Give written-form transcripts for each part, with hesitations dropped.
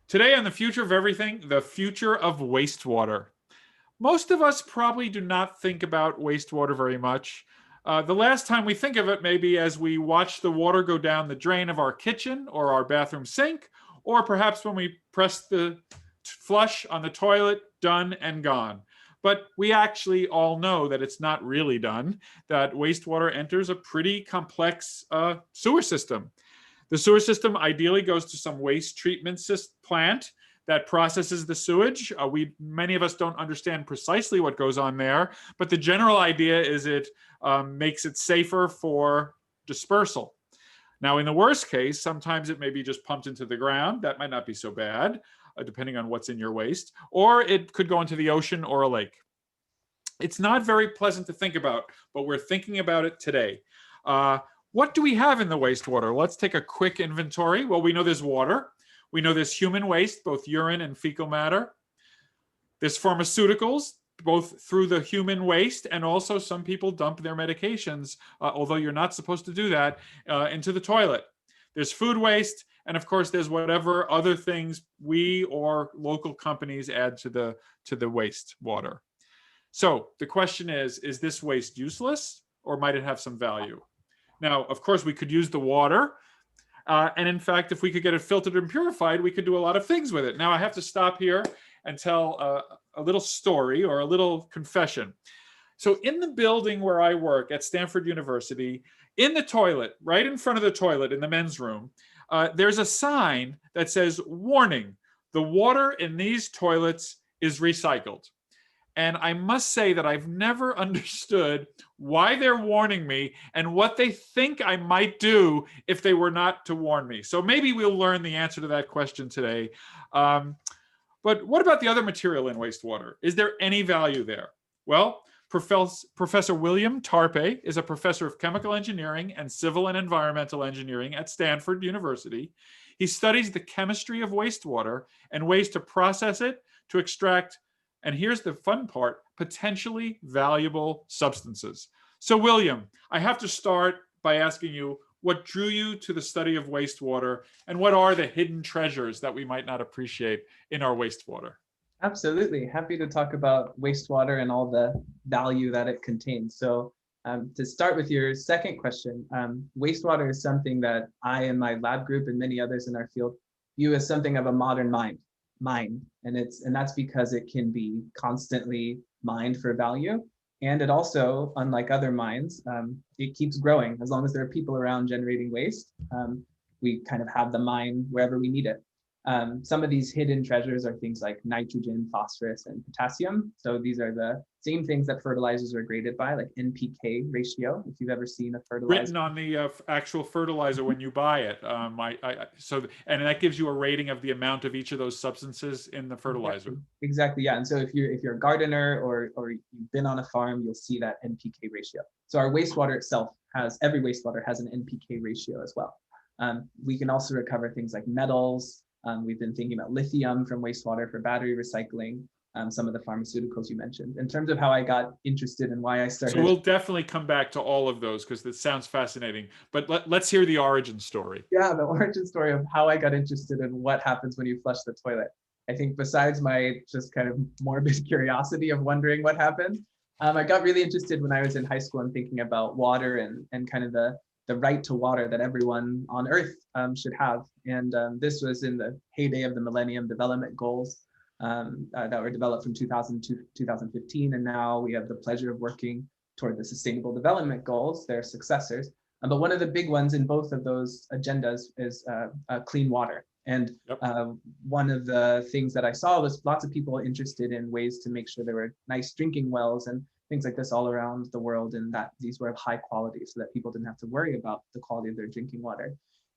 Today on The Future of Everything, the future of wastewater. Most of us probably do not think about wastewater very much. The last time we think of it may be as we watch the water go down the drain of our kitchen or our bathroom sink, or perhaps when we press the flush on the toilet, done and gone. But we actually all know that it's not really done, that wastewater enters a pretty complex sewer system. The sewer system ideally goes to some waste treatment plant that processes the sewage. Many of us don't understand precisely what goes on there, but the general idea is it makes it safer for dispersal. Now, in the worst case, sometimes it may be just pumped into the ground. That might not be so bad, depending on what's in your waste, or it could go into the ocean or a lake. It's not very pleasant to think about, but we're thinking about it today. What do we have in the wastewater? Let's take a quick inventory. Well, we know there's water. We know there's human waste, both urine and fecal matter. There's pharmaceuticals, both through the human waste, and also some people dump their medications, although you're not supposed to do that, into the toilet. There's food waste, and of course, there's whatever other things we or local companies add to the waste water. So the question is this waste useless, or might it have some value? Now, of course, we could use the water. And in fact, if we could get it filtered and purified, we could do a lot of things with it. Now, I have to stop here and tell a little story or a little confession. So in the building where I work at Stanford University, in the toilet, right in front of the toilet in the men's room, there's a sign that says, "Warning, the water in these toilets is recycled." And I must say that I've never understood why they're warning me and what they think I might do if they were not to warn me. So maybe we'll learn the answer to that question today. But what about the other material in wastewater? Is there any value there? Well, Professor Will Tarpeh is a professor of chemical engineering and civil and environmental engineering at Stanford University. He studies the chemistry of wastewater and ways to process it to extract, and here's the fun part, potentially valuable substances. So William, I have to start by asking you, what drew you to the study of wastewater, and what are the hidden treasures that we might not appreciate in our wastewater? Absolutely. Happy to talk about wastewater and all the value that it contains. So to start with your second question, wastewater is something that I and my lab group and many others in our field view as something of a modern mine. And that's because it can be constantly mined for value. And it also, unlike other mines, it keeps growing. As long as there are people around generating waste, we kind of have the mine wherever we need it. Some of these hidden treasures are things like nitrogen, phosphorus, and potassium. So these are the same things that fertilizers are graded by, like NPK ratio, if you've ever seen a fertilizer. Written on the actual fertilizer when you buy it. And that gives you a rating of the amount of each of those substances in the fertilizer. Exactly, yeah. And so if you're a gardener or you've been on a farm, you'll see that NPK ratio. So our wastewater itself every wastewater has an NPK ratio as well. We can also recover things like metals. We've been thinking about lithium from wastewater for battery recycling, some of the pharmaceuticals you mentioned. In terms of how I got interested and why I started. So we'll definitely come back to all of those because it sounds fascinating. But let's hear the origin story. Yeah, the origin story of how I got interested in what happens when you flush the toilet. I think besides my just kind of morbid curiosity of wondering what happened, I got really interested when I was in high school and thinking about water and kind of the right to water that everyone on Earth should have. And this was in the heyday of the Millennium Development Goals that were developed from 2000 to 2015. And now we have the pleasure of working toward the Sustainable Development Goals, their successors. But one of the big ones in both of those agendas is clean water. And one of the things that I saw was lots of people interested in ways to make sure there were nice drinking wells and things like this all around the world, and that these were of high quality so that people didn't have to worry about the quality of their drinking water.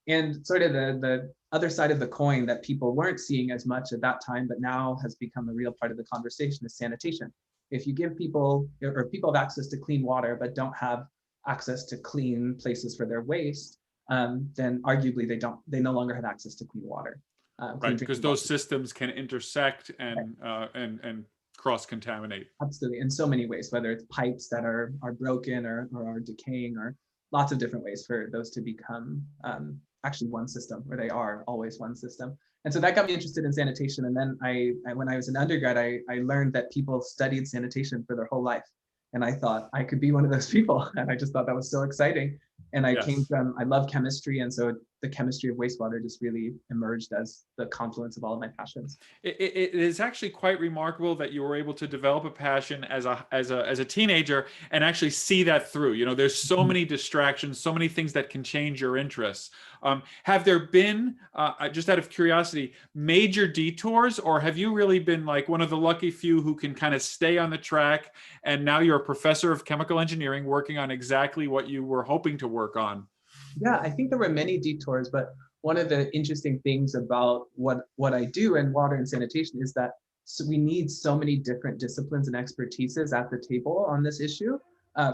And sort of the other side of the coin that people weren't seeing as much at that time, but now has become a real part of the conversation, is sanitation. If you give people have access to clean water, but don't have access to clean places for their waste, then arguably they no longer have access to clean water. Right, because those systems can intersect and cross-contaminate. Absolutely, in so many ways, whether it's pipes that are broken or are decaying, or lots of different ways for those to become actually one system, or they are always one system. And so that got me interested in sanitation. And then when I was an undergrad, I learned that people studied sanitation for their whole life. And I thought I could be one of those people. And I just thought that was so exciting. And I Yes. I love chemistry. And so the chemistry of wastewater just really emerged as the confluence of all of my passions. It is actually quite remarkable that you were able to develop a passion as a teenager and actually see that through. You know, there's so many distractions, so many things that can change your interests. Have there been, just out of curiosity, major detours, or have you really been like one of the lucky few who can kind of stay on the track, and now you're a professor of chemical engineering working on exactly what you were hoping to work on? Yeah, I think there were many detours, but one of the interesting things about what I do in water and sanitation is that we need so many different disciplines and expertises at the table on this issue.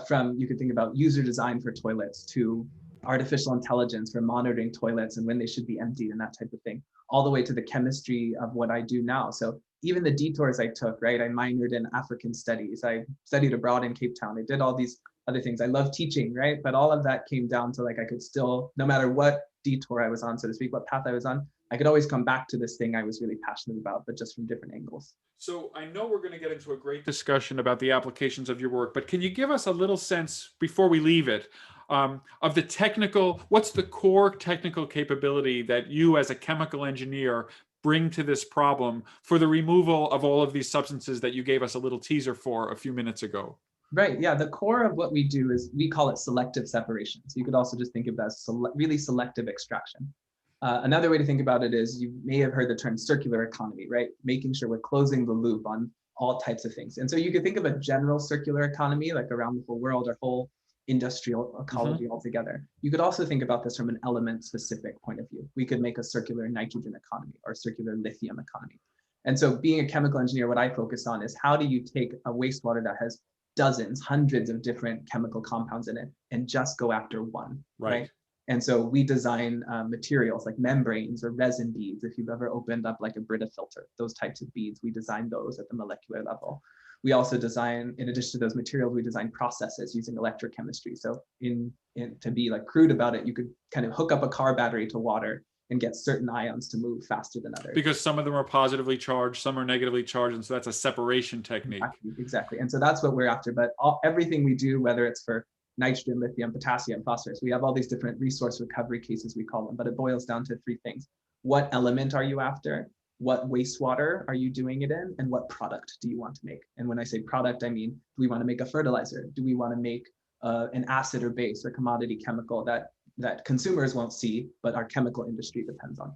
From, you could think about user design for toilets to artificial intelligence for monitoring toilets and when they should be emptied and that type of thing, all the way to the chemistry of what I do now. So even the detours I took, right? I minored in African studies. I studied abroad in Cape Town. I did all these other things. I love teaching, right? But all of that came down to like, I could still, no matter what detour I was on, so to speak, what path I was on, I could always come back to this thing I was really passionate about, but just from different angles. So I know we're going to get into a great discussion about the applications of your work, but can you give us a little sense before we leave it of the technical, what's the core technical capability that you as a chemical engineer bring to this problem for the removal of all of these substances that you gave us a little teaser for a few minutes ago? Right. Yeah. The core of what we do is we call it selective separation. So you could also just think of it as really selective extraction. Another way to think about it is you may have heard the term circular economy, right? Making sure we're closing the loop on all types of things. And so you could think of a general circular economy, like around the whole world or whole industrial ecology altogether. You could also think about this from an element specific point of view. We could make a circular nitrogen economy or circular lithium economy. And so being a chemical engineer, what I focus on is how do you take a wastewater that has dozens, hundreds of different chemical compounds in it and just go after one, right? And so we design materials like membranes or resin beads. If you've ever opened up like a Brita filter, those types of beads, we design those at the molecular level. We also design, in addition to those materials, we design processes using electrochemistry. So to be like crude about it, you could kind of hook up a car battery to water and get certain ions to move faster than others. Because some of them are positively charged, some are negatively charged, and so that's a separation technique. Exactly. And so that's what we're after. But everything we do, whether it's for nitrogen, lithium, potassium, phosphorus, we have all these different resource recovery cases, we call them, but it boils down to three things. What element are you after? What wastewater are you doing it in? And what product do you want to make? And when I say product, I mean, do we want to make a fertilizer? Do we want to make an acid or base or commodity chemical that consumers won't see, but our chemical industry depends on?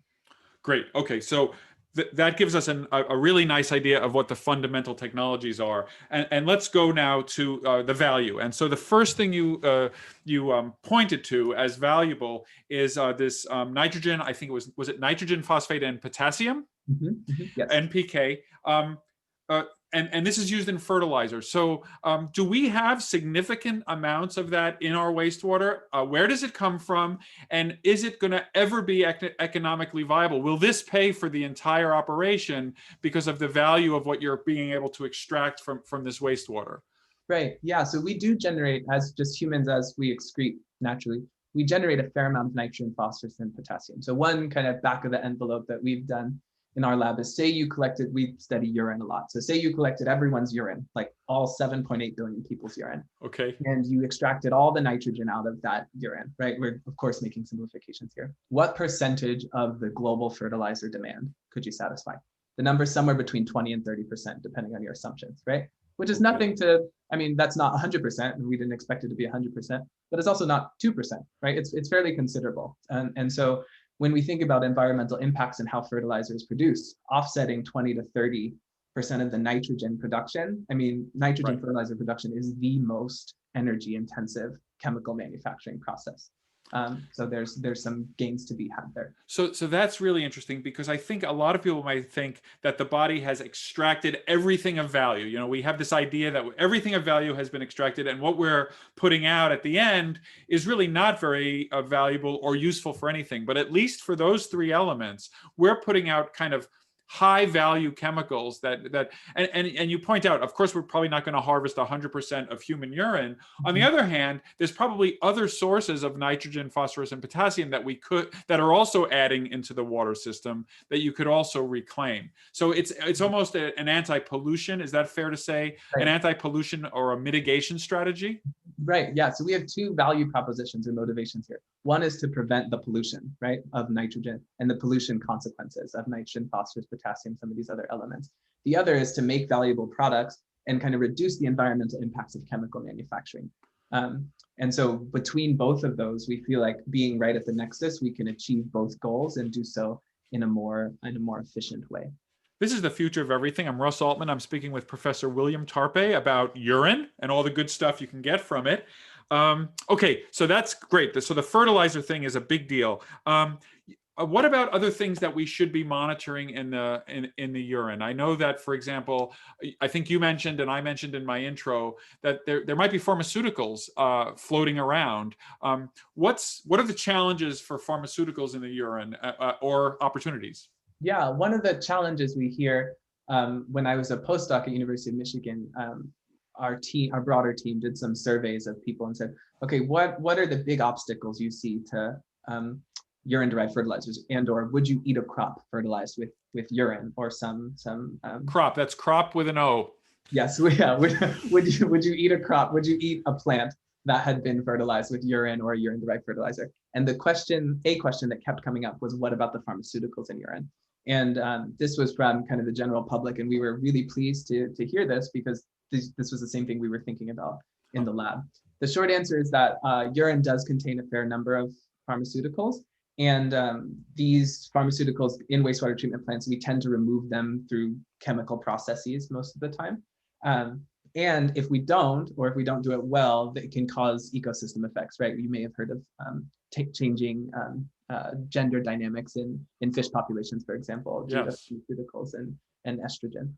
Great. Okay. So that gives us a really nice idea of what the fundamental technologies are. And let's go now to the value. And so the first thing you pointed to as valuable is this nitrogen. I think was it nitrogen, phosphate, and potassium? Yes. NPK. And this is used in fertilizer. So do we have significant amounts of that in our wastewater? Where does it come from? And is it going to ever be economically viable? Will this pay for the entire operation because of the value of what you're being able to extract from this wastewater? Right. Yeah. So we do generate, as just humans, as we excrete naturally, we generate a fair amount of nitrogen, phosphorus, and potassium. So one kind of back of the envelope that we've done in our lab is, say you collected, we study urine a lot. So say you collected everyone's urine, like all 7.8 billion people's urine. Okay. And you extracted all the nitrogen out of that urine, right? We're of course making simplifications here. What percentage of the global fertilizer demand could you satisfy? The number's somewhere between 20 and 30%, depending on your assumptions, right? Which is nothing to, I mean, that's not 100%, and we didn't expect it to be 100%, but it's also not 2%, right? It's fairly considerable. And so when we think about environmental impacts and how fertilizer is produced, offsetting 20 to 30% of the nitrogen production, I mean, nitrogen fertilizer production is the most energy intensive chemical manufacturing process. So there's some gains to be had there. So that's really interesting, because I think a lot of people might think that the body has extracted everything of value. You know, we have this idea that everything of value has been extracted, and what we're putting out at the end is really not very valuable or useful for anything. But at least for those three elements, we're putting out kind of high value chemicals and you point out, of course, we're probably not going to harvest 100% of human urine. On the other hand, there's probably other sources of nitrogen, phosphorus, and potassium that are also adding into the water system that you could also reclaim. So it's almost an anti-pollution. Is that fair to say? Right. An anti-pollution or a mitigation strategy? Right. Yeah. So we have two value propositions or motivations here. One is to prevent the pollution, right, of nitrogen and the pollution consequences of nitrogen, phosphorus, potassium, some of these other elements. The other is to make valuable products and kind of reduce the environmental impacts of chemical manufacturing. And so between both of those, we feel like being right at the nexus, we can achieve both goals and do so in a more efficient way. This is the future of everything. I'm Russ Altman. I'm speaking with Professor William Tarpeh about urine and all the good stuff you can get from it. Okay, so that's great. So the fertilizer thing is a big deal. What about other things that we should be monitoring in the urine? I know that, for example, I think you mentioned and I mentioned in my intro that there might be pharmaceuticals floating around. What are the challenges for pharmaceuticals in the urine or opportunities? Yeah, one of the challenges we hear when I was a postdoc at University of Michigan, our broader team did some surveys of people and said, okay, what are the big obstacles you see to urine-derived fertilizers, and/or would you eat a crop fertilized with urine or some crop? That's crop with an O. Yes, yeah. Would you eat a crop? Would you eat a plant that had been fertilized with urine or urine-derived fertilizer? And a question that kept coming up was, what about the pharmaceuticals in urine? And this was from kind of the general public, and we were really pleased to hear this because this was the same thing we were thinking about in the lab. The short answer is that urine does contain a fair number of pharmaceuticals, and these pharmaceuticals in wastewater treatment plants, we tend to remove them through chemical processes most of the time. And if we don't, or if we don't do it well, it can cause ecosystem effects, right? You may have heard of changing gender dynamics in fish populations, for example, due to pharmaceuticals and estrogen.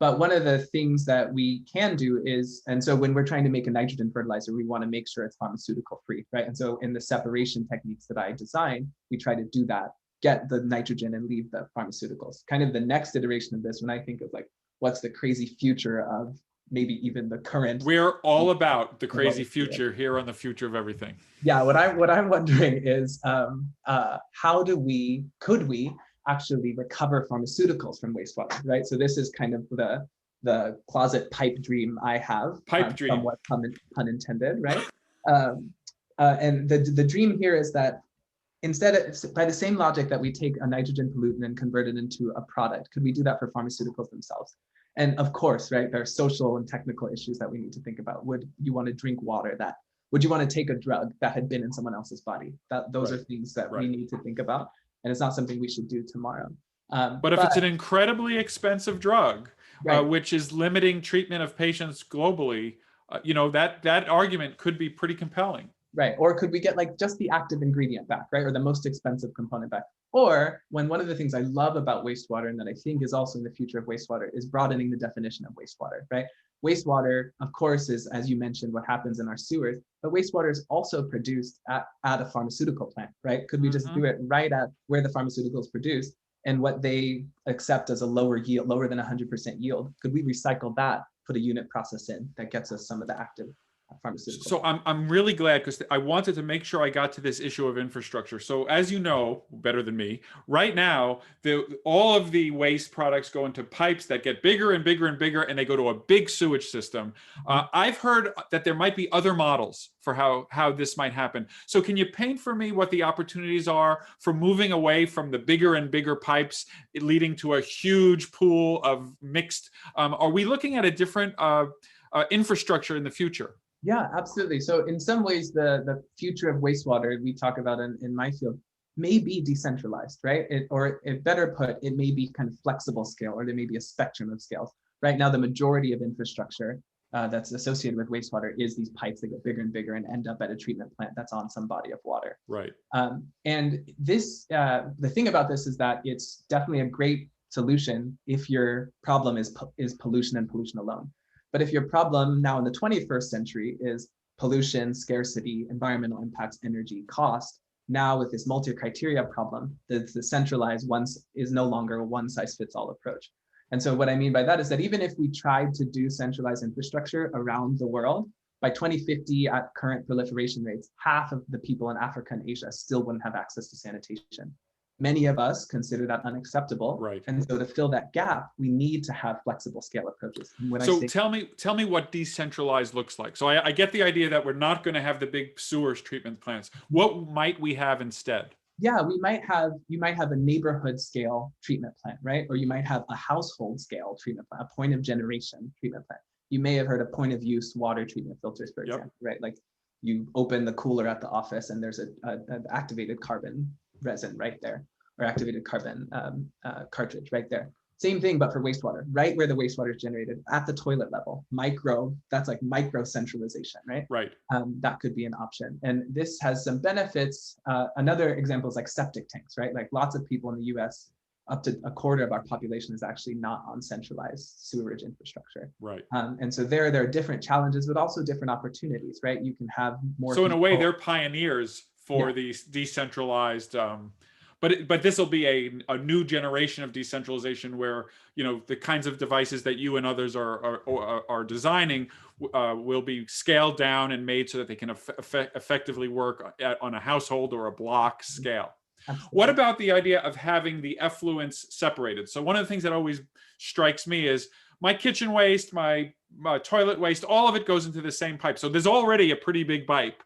But one of the things that we can do is, and so when we're trying to make a nitrogen fertilizer, we want to make sure it's pharmaceutical free, right? And so in the separation techniques that I design, we try to do that, get the nitrogen and leave the pharmaceuticals. Kind of the next iteration of this, when I think of like, what's the crazy future of maybe even the current. We're all about the crazy future here on the Future of Everything. Yeah, what I'm wondering is could we actually recover pharmaceuticals from wastewater, right? So this is kind of the closet pipe dream I have. Pipe dream. Somewhat pun intended, right? And the dream here is that by the same logic that we take a nitrogen pollutant and convert it into a product, could we do that for pharmaceuticals themselves? And of course, right, there are social and technical issues that we need to think about. Would you want to drink water would you want to take a drug that had been in someone else's body? Those are things that we need to think about. And it's not something we should do tomorrow. But if it's an incredibly expensive drug, which is limiting treatment of patients globally, that argument could be pretty compelling. Right. Or could we get like just the active ingredient back, right? Or the most expensive component back. Or when one of the things I love about wastewater, and that I think is also in the future of wastewater, is broadening the definition of wastewater, right? Wastewater, of course, is, as you mentioned, what happens in our sewers, but wastewater is also produced at a pharmaceutical plant, right? Could we just do it right at where the pharmaceutical is produced and what they accept as a lower yield, lower than 100% yield? Could we recycle that, put a unit process in that gets us some of the active pharmaceuticals? So I'm really glad, because I wanted to make sure I got to this issue of infrastructure. So as you know, better than me, right now, all of the waste products go into pipes that get bigger and bigger and bigger, and they go to a big sewage system. I've heard that there might be other models for how this might happen. So can you paint for me what the opportunities are for moving away from the bigger and bigger pipes leading to a huge pool of mixed? Are we looking at a different infrastructure in the future? Yeah, absolutely. So in some ways, the future of wastewater we talk about in my field may be decentralized, right? Or better put, it may be kind of flexible scale, or there may be a spectrum of scales. Right now, the majority of infrastructure that's associated with wastewater is these pipes that get bigger and bigger and end up at a treatment plant that's on some body of water. Right. And this, the thing about this is that it's definitely a great solution if your problem is pollution and pollution alone. But if your problem now in the 21st century is pollution, scarcity, environmental impacts, energy, cost, Now with this multi-criteria problem, the centralized ones is no longer a one-size-fits-all approach. And so what I mean by that is that even if we tried to do centralized infrastructure around the world, by 2050 at current proliferation rates, half of the people in Africa and Asia still wouldn't have access to sanitation. Many of us consider that unacceptable. Right. And so to fill that gap, we need to have flexible scale approaches. So tell me what decentralized looks like. So I get the idea that we're not going to have the big sewers treatment plants. What might we have instead? Yeah, you might have a neighborhood scale treatment plant, right? Or you might have a household scale treatment plant, a point of generation treatment plant. You may have heard of point of use water treatment filters, for example, right? Like you open the cooler at the office and there's an activated carbon resin right there, or activated carbon cartridge right there. Same thing, but for wastewater, right where the wastewater is generated at the toilet level. That's like micro centralization, right? Right. That could be an option. And this has some benefits. Another example is like septic tanks, right? Like lots of people in the US, up to a quarter of our population is actually not on centralized sewerage infrastructure. Right. And so there are different challenges, but also different opportunities, right? You can have more. So in a way, they're pioneers for these decentralized. But this will be a new generation of decentralization where, the kinds of devices that you and others are designing will be scaled down and made so that they can effectively work on a household or a block scale. Absolutely. What about the idea of having the effluents separated? So one of the things that always strikes me is my kitchen waste, my toilet waste, all of it goes into the same pipe. So there's already a pretty big pipe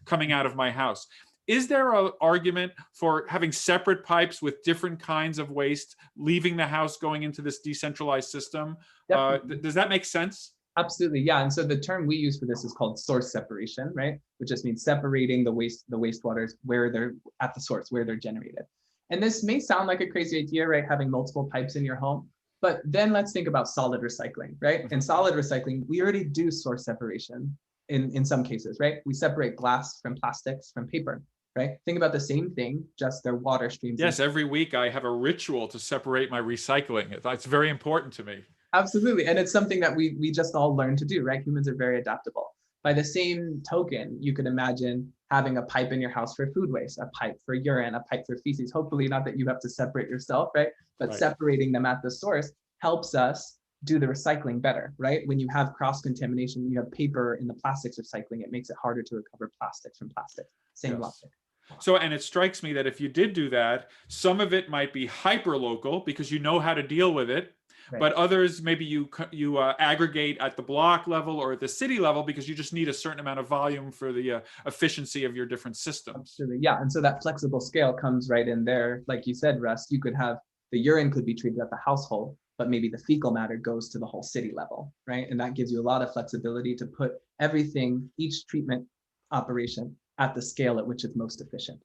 coming out of my house. Is there an argument for having separate pipes with different kinds of waste leaving the house going into this decentralized system? Does that make sense? Absolutely, yeah. And so the term we use for this is called source separation, right? Which just means separating the wastewaters where they're at the source, where they're generated. And this may sound like a crazy idea, right? Having multiple pipes in your home. But then let's think about solid recycling, right? In solid recycling, we already do source separation in some cases, right? We separate glass from plastics from paper. Right? Think about the same thing, just their water streams. Yes, every week I have a ritual to separate my recycling. It's very important to me. Absolutely. And it's something that we just all learn to do, right? Humans are very adaptable. By the same token, you could imagine having a pipe in your house for food waste, a pipe for urine, a pipe for feces. Hopefully not that you have to separate yourself, right? But separating them at the source helps us do the recycling better, right? When you have cross-contamination, you have paper in the plastics recycling, it makes it harder to recover plastics from plastic. Same logic. So, and it strikes me that if you did do that, some of it might be hyper local because you know how to deal with it, but others maybe you aggregate at the block level or at the city level because you just need a certain amount of volume for the efficiency of your different systems. Absolutely, yeah. And so that flexible scale comes right in there. Like you said, Russ, you could have the urine could be treated at the household, but maybe the fecal matter goes to the whole city level, right? And that gives you a lot of flexibility to put everything, each treatment operation, at the scale at which it's most efficient.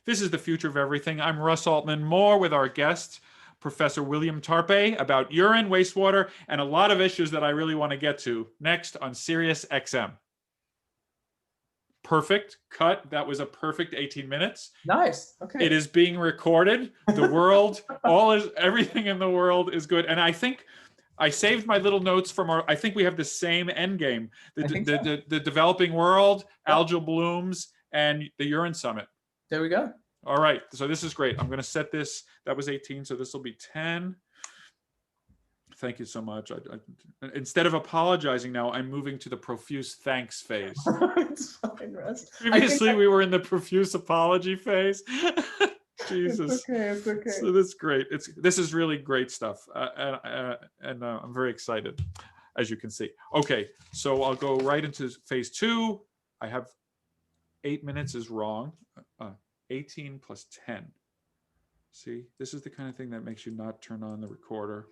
This is The Future of Everything. I'm Russ Altman. More with our guest, Professor William Tarpeh, about urine, wastewater, and a lot of issues that I really want to get to next on Sirius XM. Perfect cut. That was a perfect 18 minutes. Nice. Okay. It is being recorded. The world, everything in the world is good. And I think I saved my little notes from I think we have the same end game. The developing world, algal blooms, and the Urine Summit. There we go. All right. So this is great. I'm going to set this. That was 18. So this will be 10. Thank you so much. Instead of apologizing now, I'm moving to the profuse thanks phase. It's fine, Russ. Previously, we were in the profuse apology phase. Jesus. It's okay. So that's great. This is really great stuff, and I'm very excited, as you can see. Okay, so I'll go right into phase 2. I have 8 minutes is wrong. 18 plus 10. See, this is the kind of thing that makes you not turn on the recorder.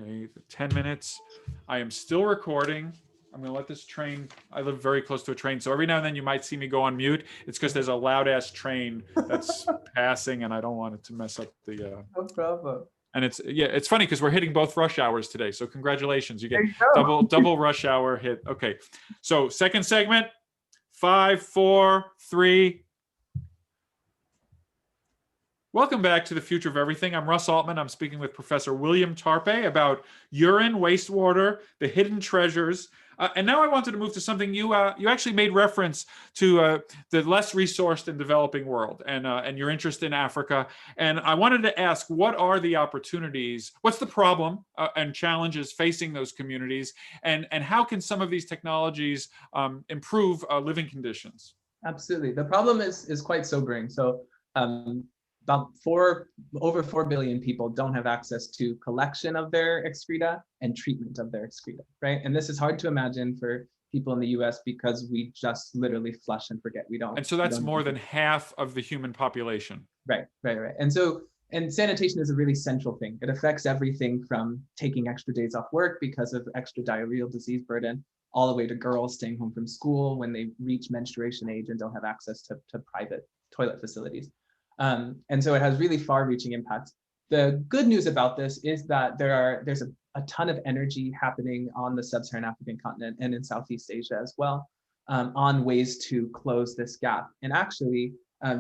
Okay, 10 minutes. I am still recording. I'm going to let this train. I live very close to a train, so every now and then you might see me go on mute. It's because there's a loud ass train that's passing, and I don't want it to mess up the. No problem. And it's funny because we're hitting both rush hours today. So congratulations, you get you double rush hour hit. Okay, so second segment, 5, 4, 3. Welcome back to The Future of Everything. I'm Russ Altman. I'm speaking with Professor William Tarpeh about urine, wastewater, the hidden treasures. And now I wanted to move to something you actually made reference to the less resourced and developing world, and your interest in Africa. And I wanted to ask, what are the opportunities? What's the problem and challenges facing those communities, and how can some of these technologies improve living conditions? Absolutely. The problem is quite sobering. So about over 4 billion people don't have access to collection of their excreta and treatment of their excreta, right? And this is hard to imagine for people in the US because we just literally flush and forget. We don't. And so that's more than half of the human population. Right. And sanitation is a really central thing. It affects everything from taking extra days off work because of extra diarrheal disease burden, all the way to girls staying home from school when they reach menstruation age and don't have access to private toilet facilities. And so it has really far-reaching impacts. The good news about this is that there's a ton of energy happening on the sub-Saharan African continent and in Southeast Asia as well, on ways to close this gap and actually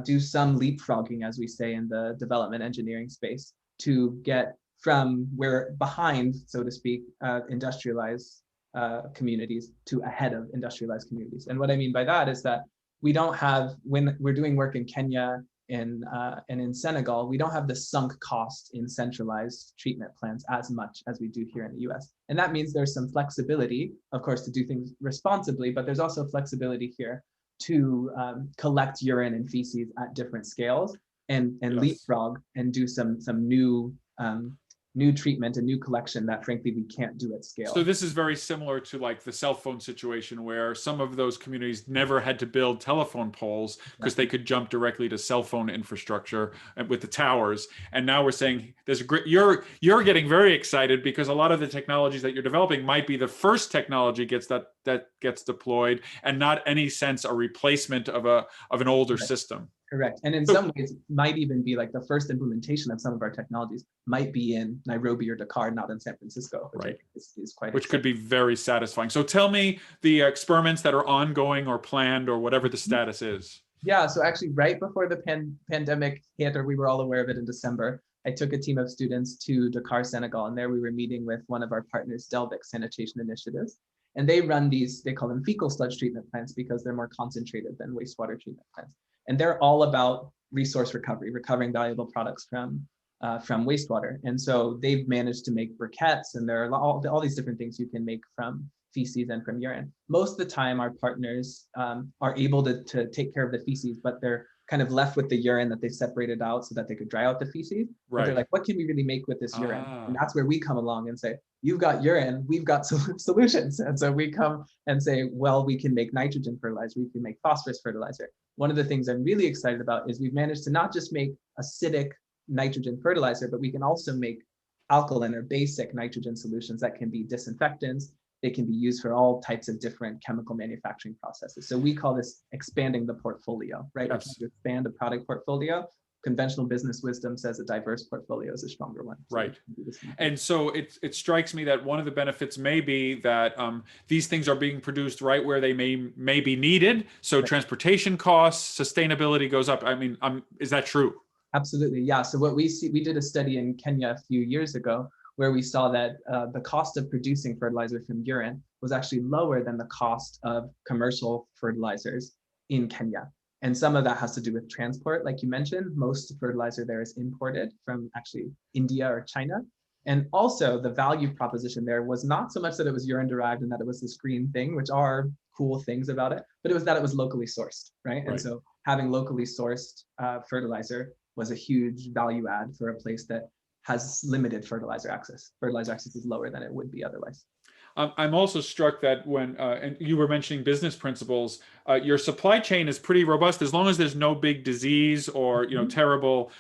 do some leapfrogging, as we say in the development engineering space, to get from where behind, so to speak, industrialized communities to ahead of industrialized communities. And what I mean by that is that we don't have, when we're doing work in Kenya and in Senegal, we don't have the sunk cost in centralized treatment plants as much as we do here in the US. And that means there's some flexibility, of course, to do things responsibly, but there's also flexibility here to collect urine and feces at different scales and yes, leapfrog and do some new treatment and new collection that frankly we can't do at scale. So this is very similar to like the cell phone situation where some of those communities never had to build telephone poles because they could jump directly to cell phone infrastructure with the towers. And now we're saying there's a great, you're getting very excited because a lot of the technologies that you're developing might be the first technology that gets deployed and not any sense a replacement of an older system. Correct. And in some ways, might even be like the first implementation of some of our technologies might be in Nairobi or Dakar, not in San Francisco, which I think is quite which could be very satisfying. So tell me the experiments that are ongoing or planned or whatever the status is. Yeah, so actually right before the pandemic hit, or we were all aware of it in December, I took a team of students to Dakar, Senegal, and there we were meeting with one of our partners, Delvic Sanitation Initiatives. And they run these, they call them fecal sludge treatment plants because they're more concentrated than wastewater treatment plants. And they're all about resource recovery, recovering valuable products from wastewater. And so they've managed to make briquettes, and there are all these different things you can make from feces and from urine. Most of the time, our partners are able to take care of the feces, but they're kind of left with the urine that they separated out so that they could dry out the feces. Right. They're like, what can we really make with this urine? And that's where we come along and say, you've got urine, we've got solutions. And so we come and say, well, we can make nitrogen fertilizer, we can make phosphorus fertilizer. One of the things I'm really excited about is we've managed to not just make acidic nitrogen fertilizer, but we can also make alkaline or basic nitrogen solutions that can be disinfectants. They can be used for all types of different chemical manufacturing processes. So we call this expanding the portfolio, right? Yes. To expand a product portfolio. Conventional business wisdom says a diverse portfolio is a stronger one. So right. And so it strikes me that one of the benefits may be that these things are being produced right where they may be needed. So right. Transportation costs, sustainability goes up. I mean, is that true? Absolutely, yeah. So what we see, we did a study in Kenya a few years ago where we saw that the cost of producing fertilizer from urine was actually lower than the cost of commercial fertilizers in Kenya. And some of that has to do with transport, like you mentioned. Most fertilizer there is imported from actually India or China. And also the value proposition there was not so much that it was urine derived and that it was this green thing, which are cool things about it, but it was that it was locally sourced, right? And so having locally sourced fertilizer was a huge value add for a place that has limited fertilizer access. Fertilizer access is lower than it would be otherwise. I'm also struck that when, and you were mentioning business principles, your supply chain is pretty robust as long as there's no big disease or terrible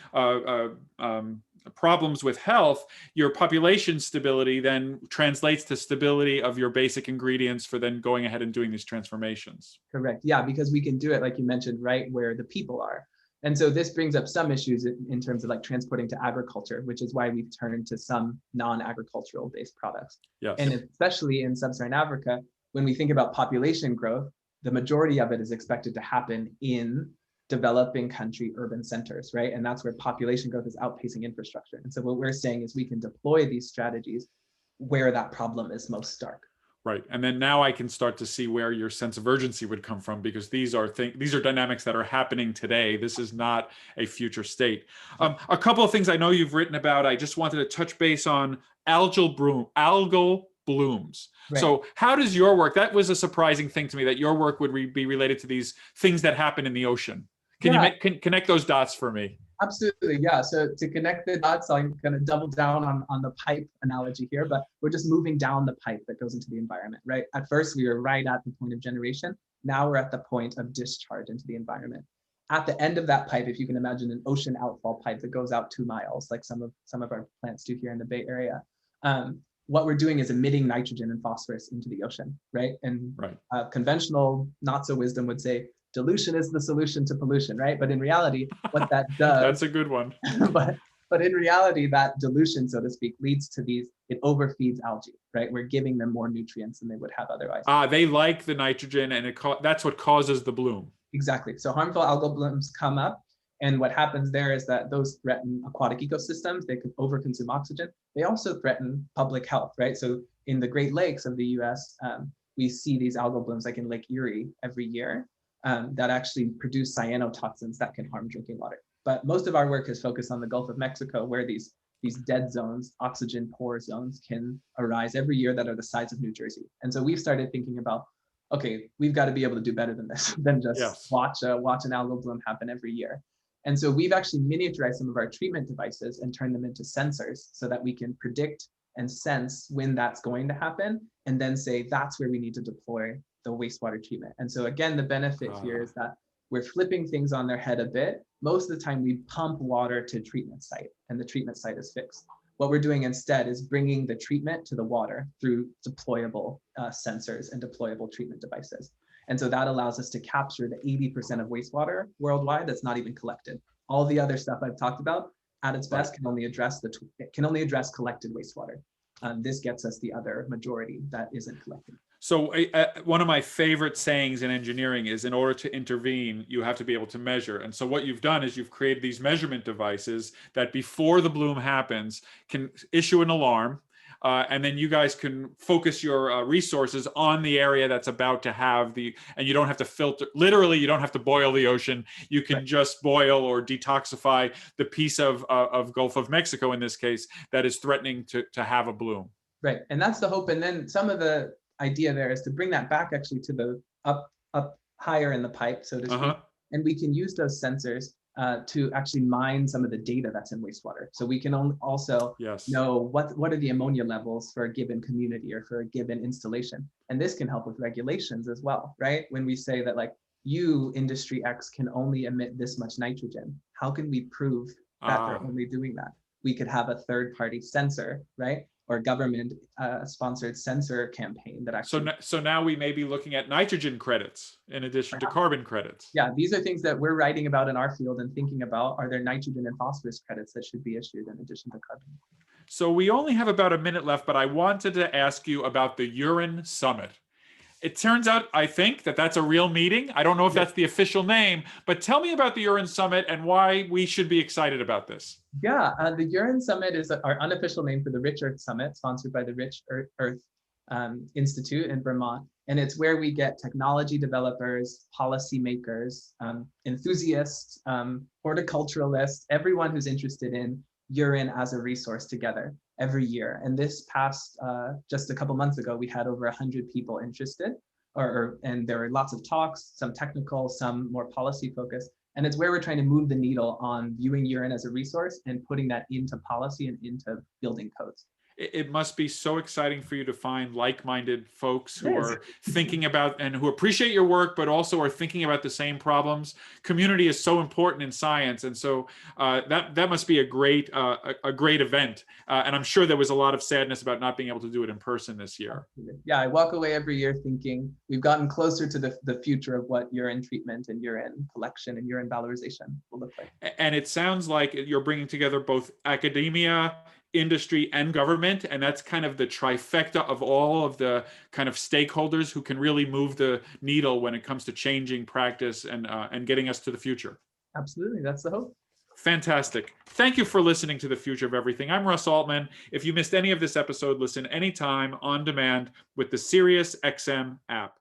problems with health. Your population stability then translates to stability of your basic ingredients for then going ahead and doing these transformations. Correct. Yeah, because we can do it, like you mentioned, right where the people are. And so this brings up some issues in terms of like transporting to agriculture, which is why we've turned to some non-agricultural based products. Yes. And especially in sub-Saharan Africa, when we think about population growth, the majority of it is expected to happen in developing country urban centers, right? And that's where population growth is outpacing infrastructure. And so what we're saying is we can deploy these strategies where that problem is most stark. Right. And then now I can start to see where your sense of urgency would come from, because these are dynamics that are happening today. This is not a future state. A couple of things I know you've written about. I just wanted to touch base on algal blooms. Right. So how does your work, that was a surprising thing to me, that your work would be related to these things that happen in the ocean. Can you connect those dots for me? Absolutely, yeah. So to connect the dots, I'm going to double down on the pipe analogy here, but we're just moving down the pipe that goes into the environment, right? At first, we were right at the point of generation. Now we're at the point of discharge into the environment. At the end of that pipe, if you can imagine an ocean outfall pipe that goes out 2 miles, like some of our plants do here in the Bay Area, what we're doing is emitting nitrogen and phosphorus into the ocean, right? And conventional not-so-wisdom would say, dilution is the solution to pollution, right? But in reality, what that does— That's a good one. but in reality, that dilution, so to speak, leads to it overfeeds algae, right? We're giving them more nutrients than they would have otherwise. They like the nitrogen, and that's what causes the bloom. Exactly. So harmful algal blooms come up, and what happens there is that those threaten aquatic ecosystems. They can overconsume oxygen. They also threaten public health, right? So in the Great Lakes of the US, we see these algal blooms like in Lake Erie every year. That actually produce cyanotoxins that can harm drinking water. But most of our work is focused on the Gulf of Mexico, where these dead zones, oxygen poor zones, can arise every year that are the size of New Jersey. And so we've started thinking about, okay, we've got to be able to do better than this, than just watch an algal bloom happen every year. And so we've actually miniaturized some of our treatment devices and turned them into sensors so that we can predict and sense when that's going to happen, and then say that's where we need to deploy the wastewater treatment. And so again, the benefit here is that we're flipping things on their head a bit. Most of the time we pump water to treatment site, and the treatment site is fixed. What we're doing instead is bringing the treatment to the water through deployable sensors and deployable treatment devices. And so that allows us to capture the 80% of wastewater worldwide that's not even collected. All the other stuff I've talked about at its best can only address collected wastewater. This gets us the other majority that isn't collected. So one of my favorite sayings in engineering is, in order to intervene, you have to be able to measure. And so what you've done is you've created these measurement devices that before the bloom happens can issue an alarm. And then you guys can focus your resources on the area that's about to have and you don't have to filter, literally, you don't have to boil the ocean. You can just boil or detoxify the piece of Gulf of Mexico, in this case, that is threatening to have a bloom. Right, and that's the hope. And then some of the idea there is to bring that back actually to the up higher in the pipe, so to speak. And we can use those sensors to actually mine some of the data that's in wastewater. So we can also know what are the ammonia levels for a given community or for a given installation. And this can help with regulations as well, right? When we say that, like, you, industry X, can only emit this much nitrogen, how can we prove that they're only doing that? We could have a third-party sensor, right? Or government sponsored sensor campaign that actually— So now we may be looking at nitrogen credits in addition to carbon credits. Yeah, these are things that we're writing about in our field and thinking about. Are there nitrogen and phosphorus credits that should be issued in addition to carbon? So we only have about a minute left, but I wanted to ask you about the Urine Summit. It turns out, I think, that that's a real meeting. I don't know if that's the official name, but tell me about the Urine Summit and why we should be excited about this. Yeah, the Urine Summit is our unofficial name for the Rich Earth Summit, sponsored by the Rich Earth Institute in Vermont. And it's where we get technology developers, policymakers, enthusiasts, horticulturalists, everyone who's interested in urine as a resource together every year. And this past, just a couple months ago, we had over 100 people interested, and there were lots of talks, some technical, some more policy focused. And it's where we're trying to move the needle on viewing urine as a resource and putting that into policy and into building codes. It must be so exciting for you to find like-minded folks who are thinking about and who appreciate your work, but also are thinking about the same problems. Community is so important in science, and so that must be a great event. And I'm sure there was a lot of sadness about not being able to do it in person this year. Yeah, I walk away every year thinking we've gotten closer to the future of what urine treatment and urine collection and urine valorization will look like. And it sounds like you're bringing together both academia, industry, and government, and that's kind of the trifecta of all of the kind of stakeholders who can really move the needle when it comes to changing practice and getting us to the future. Absolutely, that's the hope. Fantastic. Thank you for listening to The Future of Everything. I'm Russ Altman. If you missed any of this episode, listen anytime on demand with the SiriusXM app.